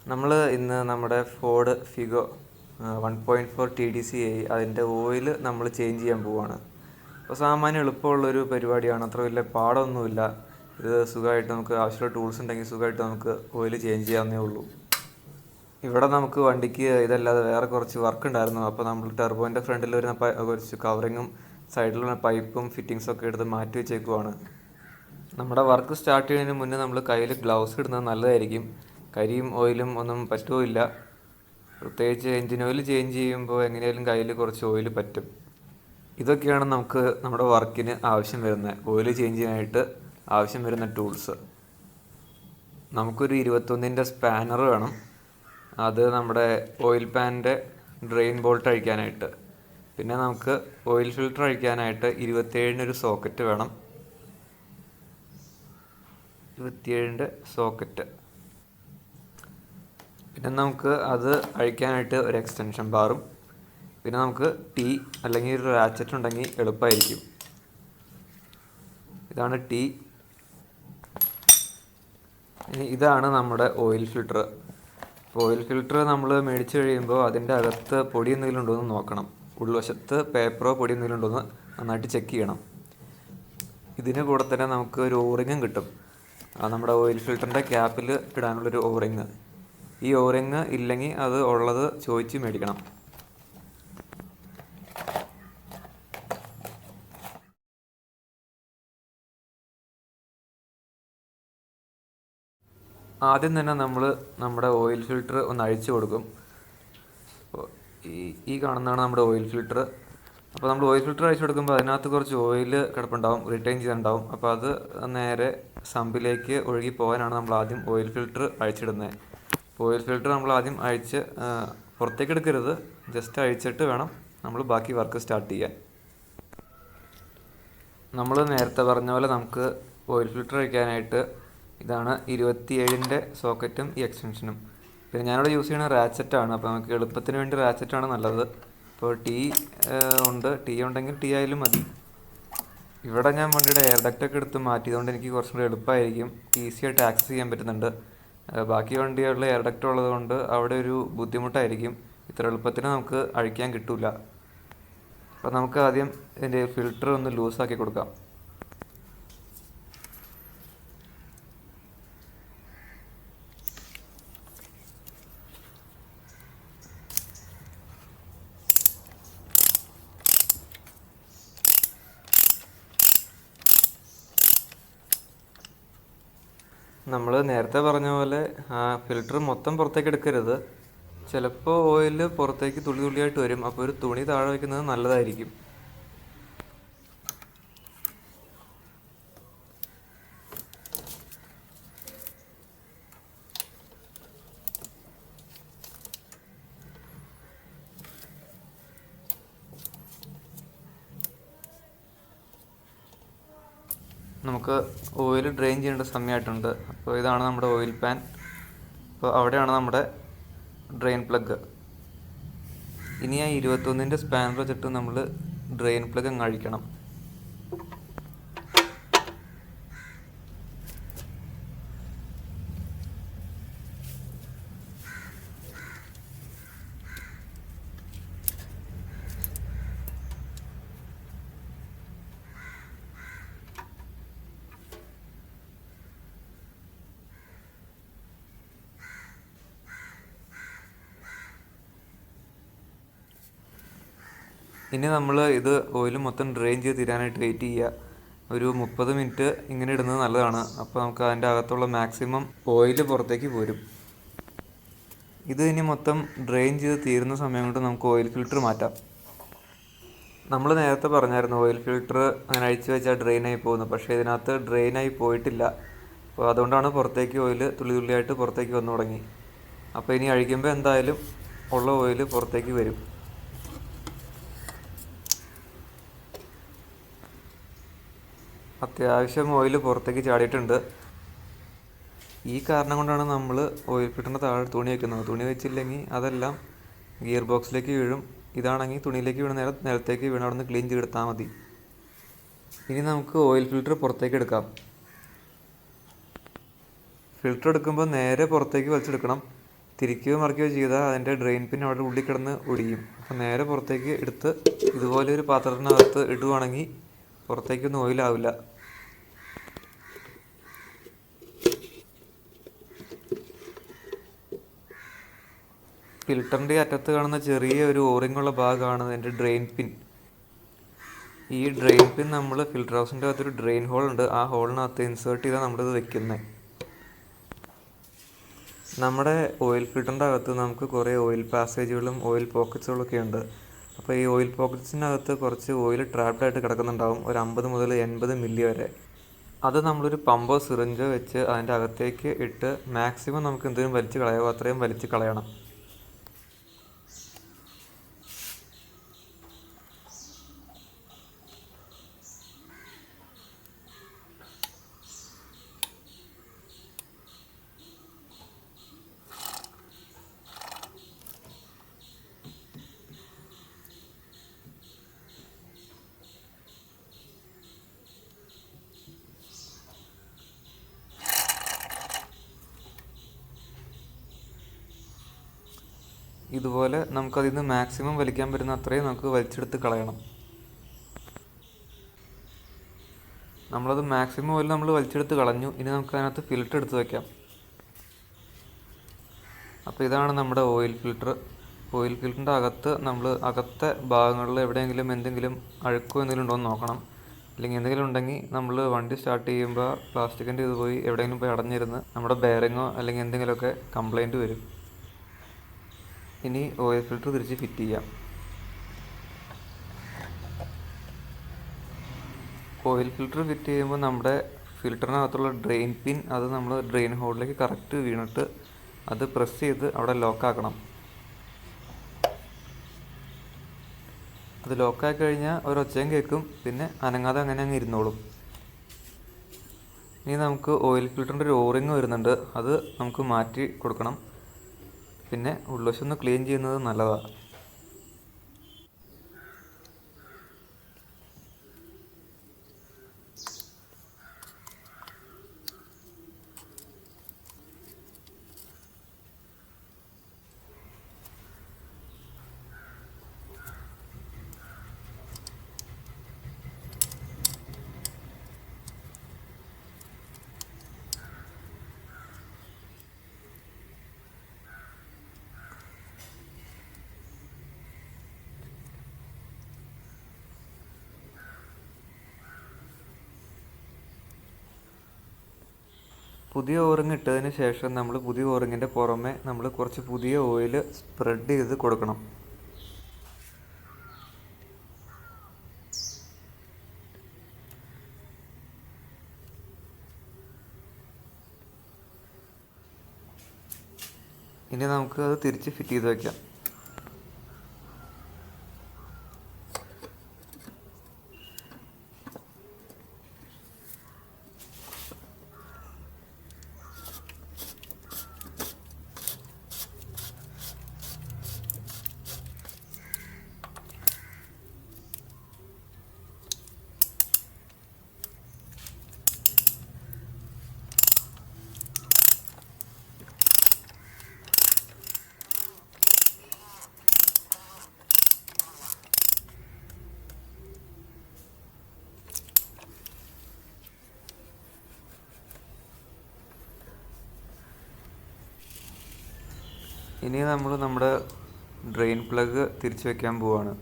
നമ്മൾ ഇന്ന് നമ്മുടെ ഫോർഡ് ഫിഗോ 1.4 TDCi അതിൻ്റെ ഓയിൽ നമ്മൾ ചേഞ്ച് ചെയ്യാൻ പോവുകയാണ്. അപ്പോൾ സാമാന്യം എളുപ്പമുള്ളൊരു പരിപാടിയാണ്, അത്ര വലിയ പാടൊന്നുമില്ല. ഇത് സുഖമായിട്ട് നമുക്ക് ആവശ്യമുള്ള ടൂൾസ് ഉണ്ടെങ്കിൽ സുഖമായിട്ട് നമുക്ക് ഓയിൽ ചേഞ്ച് ചെയ്യാവുന്നേ ഉള്ളൂ. ഇവിടെ നമുക്ക് വണ്ടിക്ക് ഇതല്ലാതെ വേറെ കുറച്ച് വർക്ക് ഉണ്ടായിരുന്നു. അപ്പോൾ നമ്മൾ ടെർബോൻ്റെ ഫ്രണ്ടിൽ വരുന്ന കുറച്ച് കവറിങ്ങും സൈഡിലുള്ള പൈപ്പും ഫിറ്റിങ്സും ഒക്കെ എടുത്ത് മാറ്റി വെച്ചേക്കുവാണ്. നമ്മുടെ വർക്ക് സ്റ്റാർട്ട് ചെയ്യുന്നതിന് മുന്നേ നമ്മൾ കയ്യിൽ ഗ്ലൗസ് ഇടുന്നത് നല്ലതായിരിക്കും. കരിയും ഓയിലും ഒന്നും പറ്റുമില്ല. പ്രത്യേകിച്ച് എൻജിൻ ഓയിൽ ചേഞ്ച് ചെയ്യുമ്പോൾ എങ്ങനെയായാലും കയ്യിൽ കുറച്ച് ഓയിൽ പറ്റും. ഇതൊക്കെയാണ് നമുക്ക് നമ്മുടെ വർക്കിന് ആവശ്യം വരുന്നത്, ഓയിൽ ചേഞ്ച് ചെയ്യാനായിട്ട് ആവശ്യം വരുന്ന ടൂൾസ്. നമുക്കൊരു 21-ൻ്റെ സ്പാനർ വേണം. അത് നമ്മുടെ ഓയിൽ പാനിൻ്റെ ഡ്രെയിൻ ബോൾട്ട് അഴിക്കാനായിട്ട്. പിന്നെ നമുക്ക് ഓയിൽ ഫിൽറ്റർ അഴിക്കാനായിട്ട് 27-ന് ഒരു സോക്കറ്റ് വേണം. 27-ൻ്റെ സോക്കറ്റ്. പിന്നെ നമുക്ക് അത് അഴിക്കാനായിട്ട് ഒരു എക്സ്റ്റൻഷൻ ബാറും. പിന്നെ നമുക്ക് ടീ അല്ലെങ്കിൽ ഒരു റാച്ചറ്റ് ഉണ്ടെങ്കിൽ എളുപ്പമായിരിക്കും. ഇതാണ് ടീ. ഇനി ഇതാണ് നമ്മുടെ ഓയിൽ ഫിൽറ്റർ. ഓയിൽ ഫിൽറ്റർ നമ്മൾ മേടിച്ച് കഴിയുമ്പോൾ അതിൻ്റെ അകത്ത് പൊടി എന്തെങ്കിലും ഉണ്ടോ എന്ന് നോക്കണം. ഉൾവശത്ത് പേപ്പറോ പൊടി എന്തെങ്കിലും ഉണ്ടോ എന്ന് നന്നായിട്ട് ചെക്ക് ചെയ്യണം. ഇതിന് കൂടെ തന്നെ നമുക്ക് ഒരു ഓറിങ്ങും കിട്ടും. നമ്മുടെ ഓയിൽ ഫിൽറ്ററിൻ്റെ ക്യാപ്പിൽ ഇടാനുള്ളൊരു ഓറിങ്. ഈ ഓറിങ് ഇല്ലെങ്കിൽ അത് ഉള്ളത് ചോദിച്ച് മേടിക്കണം. ആദ്യം തന്നെ നമ്മൾ നമ്മുടെ ഓയിൽ ഫിൽറ്റർ ഒന്ന് അഴിച്ചു കൊടുക്കും. ഈ കാണുന്നതാണ് നമ്മുടെ ഓയിൽ ഫിൽറ്റർ. അപ്പോൾ നമ്മൾ ഓയിൽ ഫിൽറ്റർ അഴിച്ചു കൊടുക്കുമ്പോൾ അതിനകത്ത് കുറച്ച് ഓയിൽ കിടപ്പുണ്ടാവും, റിട്ടൈൻ ചെയ്തിട്ടുണ്ടാവും. അപ്പോൾ അത് നേരെ സമ്പിലേക്ക് ഒഴുകി പോകാനാണ് നമ്മൾ ആദ്യം ഓയിൽ ഫിൽറ്റർ അഴിച്ചിടുന്നത്. ഓയിൽ ഫിൽറ്റർ നമ്മൾ ആദ്യം അഴിച്ച് പുറത്തേക്ക് എടുക്കരുത്, ജസ്റ്റ് അഴിച്ചിട്ട് വേണം നമ്മൾ ബാക്കി വർക്ക് സ്റ്റാർട്ട് ചെയ്യാൻ. നമ്മൾ നേരത്തെ പറഞ്ഞ പോലെ നമുക്ക് ഓയിൽ ഫിൽറ്റർ അഴിക്കാനായിട്ട് ഇതാണ് 27-ൻ്റെ സോക്കറ്റും ഈ എക്സ്റ്റൻഷനും. പിന്നെ ഞാനിവിടെ യൂസ് ചെയ്യുന്ന റാച്ചറ്റാണ്. അപ്പോൾ നമുക്ക് എളുപ്പത്തിന് വേണ്ടി റാച്ചറ്റാണ് നല്ലത്. ഇപ്പോൾ ടീ ഉണ്ടെങ്കിൽ ടീ ആയാലും മതി. ഇവിടെ ഞാൻ വണ്ടിയുടെ എയർ ഡക്റ്റൊക്കെ എടുത്ത് മാറ്റിയതുകൊണ്ട് എനിക്ക് കുറച്ചും കൂടി എളുപ്പമായിരിക്കും, ഈസി ആയിട്ട് ആക്സസ് ചെയ്യാൻ പറ്റുന്നുണ്ട്. ബാക്കി വണ്ടികളിൽ എയർ ഡക്റ്റ് ഉള്ളത് കൊണ്ട് അവിടെ ഒരു ബുദ്ധിമുട്ടായിരിക്കും, ഇത്ര എളുപ്പത്തിന് നമുക്ക് അഴിക്കാൻ കിട്ടില്ല. അപ്പോൾ നമുക്ക് ആദ്യം ഇതിൻ്റെ ഫിൽറ്റർ ഒന്ന് ലൂസാക്കി കൊടുക്കാം. നമ്മൾ നേരത്തെ പറഞ്ഞ പോലെ ഫിൽറ്റർ മൊത്തം പുറത്തേക്ക് എടുക്കരുത്. ചിലപ്പോൾ ഓയിൽ പുറത്തേക്ക് തുള്ളി തുള്ളിയായിട്ട് വരും. അപ്പോൾ ഒരു തുണി താഴെ വയ്ക്കുന്നത് നല്ലതായിരിക്കും. നമുക്ക് ഓയിൽ ഡ്രെയിൻ ചെയ്യേണ്ട സമയമായിട്ടുണ്ട്. അപ്പോൾ ഇതാണ് നമ്മുടെ ഓയിൽ പാൻ. അപ്പോൾ അവിടെയാണ് നമ്മുടെ ഡ്രെയിൻ പ്ലഗ്. ഇനി ആ 21-ൻ്റെ സ്പാനർ വെച്ചിട്ട് നമ്മൾ ഡ്രെയിൻ പ്ലഗ് അങ്ങ് അഴിക്കണം. ഇനി നമ്മൾ ഇത് ഓയിൽ മൊത്തം ഡ്രെയിൻ ചെയ്ത് തീരാനായിട്ട് വെയിറ്റ് ചെയ്യുക. ഒരു 30 മിനിറ്റ് ഇങ്ങനെ ഇടുന്നത് നല്ലതാണ്. അപ്പോൾ നമുക്ക് അതിൻ്റെ അകത്തുള്ള മാക്സിമം ഓയിൽ പുറത്തേക്ക് പോരും. ഇത് ഇനി മൊത്തം ഡ്രെയിൻ ചെയ്ത് തീരുന്ന സമയം കൊണ്ട് നമുക്ക് ഓയിൽ ഫിൽറ്റർ മാറ്റാം. നമ്മൾ നേരത്തെ പറഞ്ഞായിരുന്നു ഓയിൽ ഫിൽറ്റർ അങ്ങനെ അഴിച്ചു വെച്ചാൽ ഡ്രെയിനായി പോകുന്നു. പക്ഷേ ഇതിനകത്ത് ഡ്രെയിനായി പോയിട്ടില്ല. അപ്പോൾ അതുകൊണ്ടാണ് പുറത്തേക്ക് ഓയിൽ തുള്ളി തുള്ളിയായിട്ട് പുറത്തേക്ക് വന്നു തുടങ്ങി. അപ്പോൾ ഇനി അഴിക്കുമ്പോൾ എന്തായാലും ഉള്ള ഓയിൽ പുറത്തേക്ക് വരും. അത്യാവശ്യം ഓയിൽ പുറത്തേക്ക് ചാടിയിട്ടുണ്ട്. ഈ കാരണം കൊണ്ടാണ് നമ്മൾ ഓയിൽ ഫിൽറ്ററിൻ്റെ താഴെ തുണി വയ്ക്കുന്നത്. തുണി വെച്ചില്ലെങ്കിൽ അതെല്ലാം ഗിയർ ബോക്സിലേക്ക് വീഴും. ഇതാണെങ്കിൽ തുണിയിലേക്ക് വീണ നേരം നിലത്തേക്ക് വീണ് അവിടെ നിന്ന് ക്ലീൻ ചെയ്തെടുത്താൽ മതി. ഇനി നമുക്ക് ഓയിൽ ഫിൽറ്റർ പുറത്തേക്ക് എടുക്കാം. ഫിൽറ്റർ എടുക്കുമ്പോൾ നേരെ പുറത്തേക്ക് വലിച്ചെടുക്കണം. തിരിക്കുകയോ മറിക്കുകയോ ചെയ്താൽ അതിൻ്റെ ഡ്രെയിൻ പിൻ അവിടെ ഉള്ളിൽ കിടന്ന് ഒടിയും. അപ്പോൾ നേരെ പുറത്തേക്ക് എടുത്ത് ഇതുപോലെ ഒരു പാത്രത്തിനകത്ത് ഇടുവാണെങ്കിൽ പുറത്തേക്കൊന്നും ഓയിലാവില്ല. ഫിൽറ്ററിൻ്റെ അറ്റത്ത് കാണുന്ന ചെറിയ ഒരു ഓറിങ്ങുള്ള ഭാഗമാണ് എൻ്റെ ഡ്രെയിൻ പിൻ. ഈ ഡ്രെയിൻ പിൻ നമ്മൾ ഫിൽറ്റർ ഹൗസിൻ്റെ അകത്തൊരു ഡ്രെയിൻ ഹോൾ ഉണ്ട്, ആ ഹോളിനകത്ത് ഇൻസേർട്ട് ചെയ്താൽ നമ്മളിത് വെക്കുന്നത്. നമ്മുടെ ഓയിൽ ഫിൽറ്ററിൻ്റെ അകത്ത് നമുക്ക് കുറേ ഓയിൽ പാസേജുകളും ഓയിൽ പോക്കറ്റ്സുകളും ഒക്കെ ഉണ്ട്. അപ്പോൾ ഈ ഓയിൽ പോക്കറ്റ്സിനകത്ത് കുറച്ച് ഓയിൽ ട്രാപ്ഡായിട്ട് കിടക്കുന്നുണ്ടാവും, ഒരു 50 മുതൽ 80 മില്ലി വരെ. അത് നമ്മളൊരു പമ്പോ സിറിഞ്ചോ വെച്ച് അതിൻ്റെ അകത്തേക്ക് ഇട്ട് മാക്സിമം നമുക്ക് എന്തെങ്കിലും വലിച്ച് കളയാമോ അത്രയും വലിച്ച് കളയണം. ഇതുപോലെ നമുക്കതിൽ നിന്ന് മാക്സിമം വലിക്കാൻ പറ്റുന്ന അത്രയും നമുക്ക് വലിച്ചെടുത്ത് കളയണം. നമ്മളത് മാക്സിമം ഓയിൽ നമ്മൾ വലിച്ചെടുത്ത് കളഞ്ഞു. ഇനി നമുക്ക് അതിനകത്ത് ഫിൽറ്റർ എടുത്ത് വയ്ക്കാം. അപ്പോൾ ഇതാണ് നമ്മുടെ ഓയിൽ ഫിൽറ്റർ. ഓയിൽ ഫിൽറ്ററിൻ്റെ അകത്ത് നമ്മൾ അകത്തെ ഭാഗങ്ങളിൽ എവിടെയെങ്കിലും എന്തെങ്കിലും അഴുക്കോ എന്തെങ്കിലും ഉണ്ടോ എന്ന് നോക്കണം. അല്ലെങ്കിൽ എന്തെങ്കിലും ഉണ്ടെങ്കിൽ നമ്മൾ വണ്ടി സ്റ്റാർട്ട് ചെയ്യുമ്പോൾ പ്ലാസ്റ്റിക്കിൻ്റെ ഇത് പോയി എവിടെയെങ്കിലും പോയി അടഞ്ഞിരുന്ന് നമ്മുടെ ബെയറിങ്ങോ അല്ലെങ്കിൽ എന്തെങ്കിലുമൊക്കെ കംപ്ലൈൻറ്റ് വരും. ഇനി ഓയിൽ ഫിൽറ്റർ തിരിച്ച് ഫിറ്റ് ചെയ്യാം. ഓയിൽ ഫിൽറ്റർ ഫിറ്റ് ചെയ്യുമ്പോൾ നമ്മുടെ ഫിൽറ്ററിനകത്തുള്ള ഡ്രെയിൻ പിൻ അത് നമ്മൾ ഡ്രെയിൻ ഹോളിലേക്ക് കറക്റ്റ് വീണിട്ട് അത് പ്രസ് ചെയ്ത് അവിടെ ലോക്കാക്കണം. അത് ലോക്കാക്കി കഴിഞ്ഞാൽ ഒരൊച്ചയും കേൾക്കും, പിന്നെ അനങ്ങാതെ അങ്ങനെ അങ്ങ് ഇരുന്നോളും. ഇനി നമുക്ക് ഓയിൽ ഫിൽറ്ററിൻ്റെ ഒരു ഓറിങ് വരുന്നുണ്ട്, അത് നമുക്ക് മാറ്റി കൊടുക്കണം. പിന്നെ ഉൾവശം ഒന്ന് ക്ലീൻ ചെയ്യുന്നത് നല്ലതാണ്. പുതിയ ഓറിങ് ഇട്ടതിന് ശേഷം നമ്മൾ പുതിയ ഓറിങ്ങിൻ്റെ പുറമെ നമ്മൾ കുറച്ച് പുതിയ ഓയിൽ സ്പ്രെഡ് ചെയ്ത് കൊടുക്കണം. ഇനി നമുക്ക് അത് തിരിച്ച് ഫിറ്റ് ചെയ്ത് വയ്ക്കാം. ഇനി നമ്മൾ നമ്മുടെ ഡ്രെയിൻ പ്ലഗ് തിരിച്ചു വയ്ക്കാൻ പോവാണ്.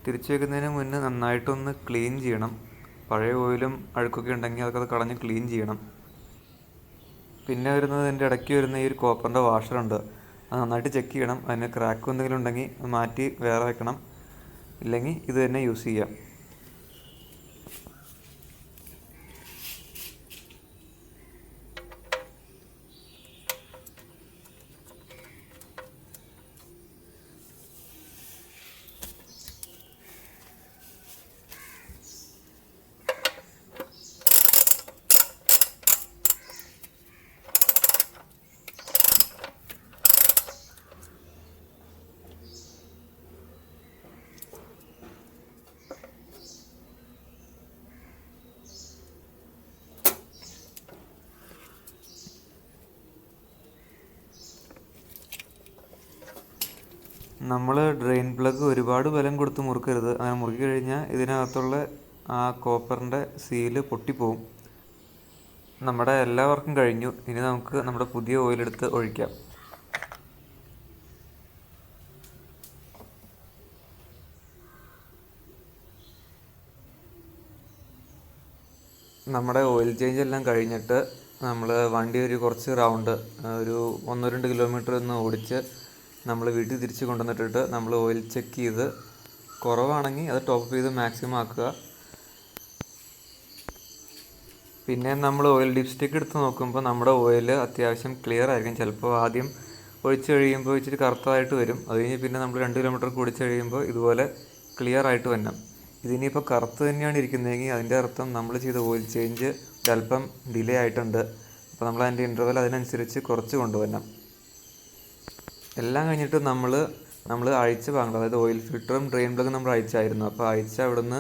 തിരിച്ചു വയ്ക്കുന്നതിന് മുന്നേ നന്നായിട്ടൊന്ന് ക്ലീൻ ചെയ്യണം. പഴയ ഓയിലും അഴുക്കൊക്കെ ഉണ്ടെങ്കിൽ അതൊക്കെ അത് കളഞ്ഞ് ക്ലീൻ ചെയ്യണം. പിന്നെ വരുന്നത് ഇതിൻ്റെ ഇടയ്ക്ക് വരുന്ന ഈ ഒരു കോപ്പറിൻ്റെ വാഷറുണ്ട്, അത് നന്നായിട്ട് ചെക്ക് ചെയ്യണം. അതിന് ക്രാക്ക് എന്തെങ്കിലും ഉണ്ടെങ്കിൽ അത് മാറ്റി വേറെ വെക്കണം, ഇല്ലെങ്കിൽ ഇത് തന്നെ യൂസ് ചെയ്യാം. നമ്മൾ ഡ്രെയിൻ പ്ലഗ് ഒരുപാട് ബലം കൊടുത്ത് മുറുക്കരുത്. അങ്ങനെ മുറുക്കി കഴിഞ്ഞാൽ ഇതിനകത്തുള്ള ആ കോപ്പറിൻ്റെ സീല് പൊട്ടിപ്പോവും. നമ്മുടെ എല്ലാ വർക്കും കഴിഞ്ഞു. ഇനി നമുക്ക് നമ്മുടെ പുതിയ ഓയിലെടുത്ത് ഒഴിക്കാം. നമ്മുടെ ഓയിൽ ചേഞ്ച് എല്ലാം കഴിഞ്ഞിട്ട് നമ്മൾ വണ്ടി കുറച്ച് റൗണ്ട് ഒരു 1-2 കിലോമീറ്റർ ഒന്ന് ഓടിച്ച് നമ്മൾ വീട്ടിൽ തിരിച്ച് കൊണ്ടുവന്നിട്ടിട്ട് നമ്മൾ ഓയിൽ ചെക്ക് ചെയ്ത് കുറവാണെങ്കിൽ അത് ടോപ്പ് ചെയ്ത് മാക്സിമം ആക്കുക. പിന്നെ നമ്മൾ ഓയിൽ ഡിപ്സ്റ്റിക്ക് എടുത്ത് നോക്കുമ്പോൾ നമ്മുടെ ഓയിൽ അത്യാവശ്യം ക്ലിയർ ആയിരിക്കും. ചിലപ്പോൾ ആദ്യം ഒഴിച്ച് കഴിയുമ്പോൾ ഇച്ചിരി കറുത്തതായിട്ട് വരും. അത് കഴിഞ്ഞ് പിന്നെ നമ്മൾ 2 കിലോമീറ്റർ കുടിച്ച് കഴിയുമ്പോൾ ഇതുപോലെ ക്ലിയർ ആയിട്ട് വരണം. ഇതിനിപ്പോൾ കറുത്ത് തന്നെയാണ് ഇരിക്കുന്നതെങ്കിൽ അതിൻ്റെ അർത്ഥം നമ്മൾ ചെയ്ത ഓയിൽ ചേഞ്ച് ഒരല്പം ഡിലേ ആയിട്ടുണ്ട്. അപ്പോൾ നമ്മൾ അതിൻ്റെ ഇൻ്റർവെൽ അതിനനുസരിച്ച് കുറച്ച് കൊണ്ടുവരണം. എല്ലാം കഴിഞ്ഞിട്ട് നമ്മൾ അഴിച്ച ഭാഗങ്ങൾ, അതായത് ഓയിൽ ഫിൽറ്ററും ഡ്രെയിൻ പ്ലഗും നമ്മൾ അഴിച്ചായിരുന്നു. അപ്പോൾ അഴിച്ച അവിടെ നിന്ന്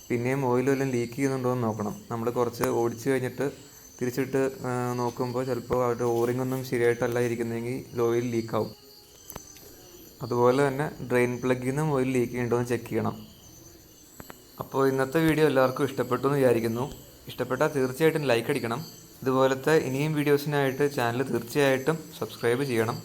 പിന്നെയും ഓയിൽ വല്ലതും ലീക്ക് ചെയ്യുന്നുണ്ടോ എന്ന് നോക്കണം. നമ്മൾ കുറച്ച് ഓടിച്ച് കഴിഞ്ഞിട്ട് തിരിച്ചിട്ട് നോക്കുമ്പോൾ ചിലപ്പോൾ അവരുടെ ഓറിംഗ് ഒന്നും ശരിയായിട്ടല്ല ഇരിക്കുന്നതെങ്കിൽ ഓയിൽ ലീക്കാവും. അതുപോലെ തന്നെ ഡ്രെയിൻ പ്ലഗിൽ നിന്നും ഓയിൽ ലീക്ക് ചെയ്യുന്നുണ്ടോ എന്ന് ചെക്ക് ചെയ്യണം. അപ്പോൾ ഇന്നത്തെ വീഡിയോ എല്ലാവർക്കും ഇഷ്ടപ്പെട്ടു എന്ന് വിചാരിക്കുന്നു. ഇഷ്ടപ്പെട്ടാൽ തീർച്ചയായിട്ടും ലൈക്ക് അടിക്കണം. ഇതുപോലത്തെ ഇനിയും വീഡിയോസിനായിട്ട് ചാനൽ തീർച്ചയായിട്ടും സബ്സ്ക്രൈബ് ചെയ്യണം.